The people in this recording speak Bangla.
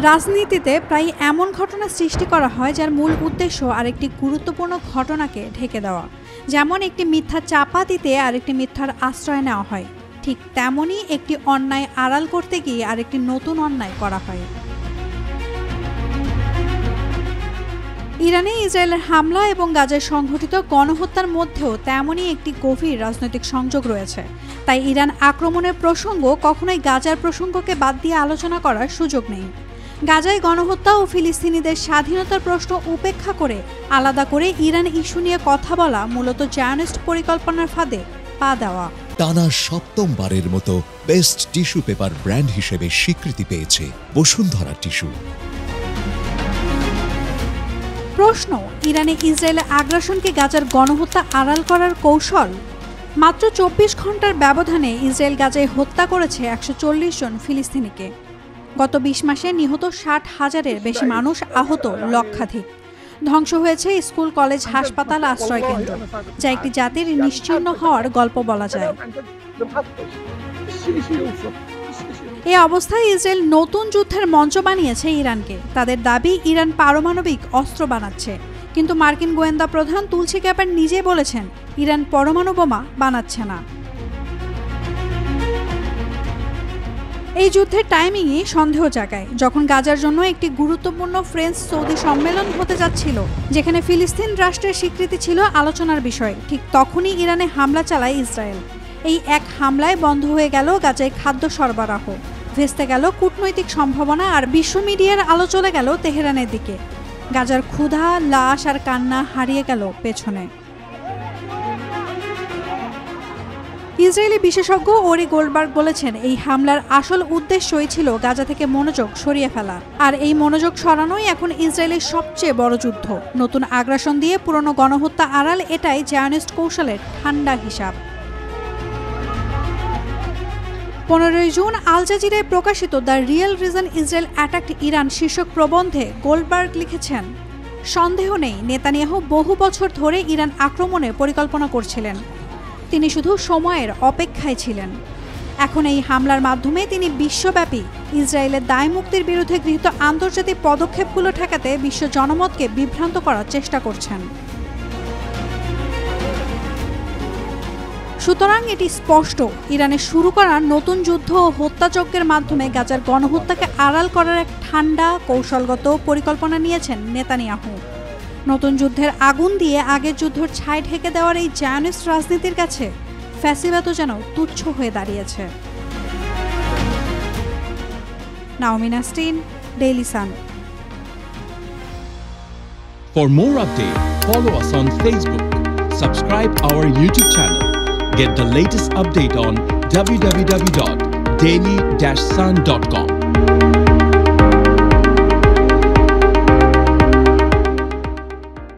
রাজনীতিতে প্রায় এমন ঘটনা সৃষ্টি করা হয় যার মূল উদ্দেশ্য আরেকটি গুরুত্বপূর্ণ ঘটনাকে ঢেকে দেওয়া। যেমন একটি মিথ্যা চাপা দিতে আরেকটি মিথ্যার আশ্রয় নেওয়া হয়, ঠিক তেমনই একটি অন্যায় আড়াল করতে গিয়ে আরেকটি নতুন অন্যায় করা হয়। ইরানে ইসরায়েলের হামলা এবং গাজায় সংঘটিত গণহত্যার মধ্যেও তেমনই একটি গভীর রাজনৈতিক সংযোগ রয়েছে। তাই ইরান আক্রমণের প্রসঙ্গ কখনোই গাজার প্রসঙ্গকে বাদ দিয়ে আলোচনা করার সুযোগ নেই। গাজায় গণহত্যা ও ফিলিস্তিনিদের স্বাধীনতার প্রশ্ন উপেক্ষা করে আলাদা করে ইরান ইস্যু নিয়ে কথা বলা মূলত জায়নিস্ট পরিকল্পনার ফাঁদে পা দেওয়া। টানা সপ্তমবারের মতো বেস্ট টিস্যু পেপার ব্র্যান্ড হিসেবে স্বীকৃতি পেয়েছে বসুন্ধরা টিস্যু। প্রশ্ন, ইরানে ইসরায়েলের আগ্রাসনকে গাজার গণহত্যা আড়াল করার কৌশল? মাত্র 24 ঘন্টার ব্যবধানে ইসরায়েল গাজায় হত্যা করেছে 140 জন ফিলিস্তিনিকে। গত 20 মাসে নিহত 60,000-এর বেশি মানুষ, আহত লক্ষাধিক। ধ্বংস হয়েছে স্কুল, কলেজ, হাসপাতাল, আশ্রয়কেন্দ্র, যা একটি জাতির নিশ্চিহ্ন হওয়ার গল্প বলা যায়। এই অবস্থায় ইসরায়েল নতুন যুদ্ধের মঞ্চ বানিয়েছে ইরানকে। তাদের দাবি, ইরান পারমাণবিক অস্ত্র বানাচ্ছে, কিন্তু মার্কিন গোয়েন্দা প্রধান তুলসী গ্যাবার্ড নিজেই বলেছেন ইরান পরমাণু বোমা বানাচ্ছে না। এই যুদ্ধের টাইমিংই সন্দেহ জাগায়। যখন গাজার জন্য একটি গুরুত্বপূর্ণ ফ্রেঞ্চ সৌদি সম্মেলন হতে যাচ্ছিল, যেখানে ফিলিস্তিন রাষ্ট্রের স্বীকৃতি ছিল আলোচনার বিষয়, ঠিক তখনই ইরানে হামলা চালায় ইসরায়েল। এই এক হামলায় বন্ধ হয়ে গেল গাজায় খাদ্য সরবরাহ, ভেস্তে গেল কূটনৈতিক সম্ভাবনা, আর বিশ্ব মিডিয়ার আলো চলে গেল তেহরানের দিকে। গাজার ক্ষুধা, লাশ আর কান্না হারিয়ে গেল পেছনে। ইসরায়েলি বিশেষজ্ঞ ওরি গোল্ডবার্গ বলেছেন, এই হামলার আসল উদ্দেশ্যই ছিল গাজা থেকে মনোযোগ সরিয়ে ফেলা, আর এই মনোযোগ সরানোই এখন ইসরায়েলের সবচেয়ে বড় যুদ্ধ। নতুন আগ্রাসন দিয়ে পুরনো গণহত্যা আড়াল, এটাই জায়নিস্ট কৌশলের ঠান্ডা হিসাব। 15 জুন আল জাজিরায় প্রকাশিত the real reason Israel attacked Iran শীর্ষক প্রবন্ধে গোল্ডবার্গ লিখেছেন, সন্দেহ নেই নেতানিয়াহু বহু বছর ধরে ইরান আক্রমণের পরিকল্পনা করছিলেন। তিনি শুধু সময়ের অপেক্ষায় ছিলেন। এখন এই হামলার মাধ্যমে তিনি বিশ্বব্যাপী ইসরায়েলের দায় মুক্তির বিরুদ্ধে গৃহীত আন্তর্জাতিক পদক্ষেপগুলো ঠেকাতে বিশ্ব জনমতকে বিভ্রান্ত করার চেষ্টা করছেন। সুতরাং এটি স্পষ্ট, ইরানের শুরু করা নতুন যুদ্ধ ও হত্যাযজ্ঞের মাধ্যমে গাজার গণহত্যাকে আড়াল করার এক ঠান্ডা কৌশলগত পরিকল্পনা নিয়েছেন নেতানিয়াহু। নতুন যুদ্ধের আগুন দিয়ে আগের যুদ্ধের ছাই ঢেকে দেওয়ার এই জায়নিস্ট রাজনীতির কাছে ফ্যাসিবাদও যেন তুচ্ছ হয়ে দাঁড়িয়েছে। Naomi Nasrin, Daily Sun. For more updates, follow us on Facebook, subscribe our YouTube channel, get the latest update on www.daily-sun.com.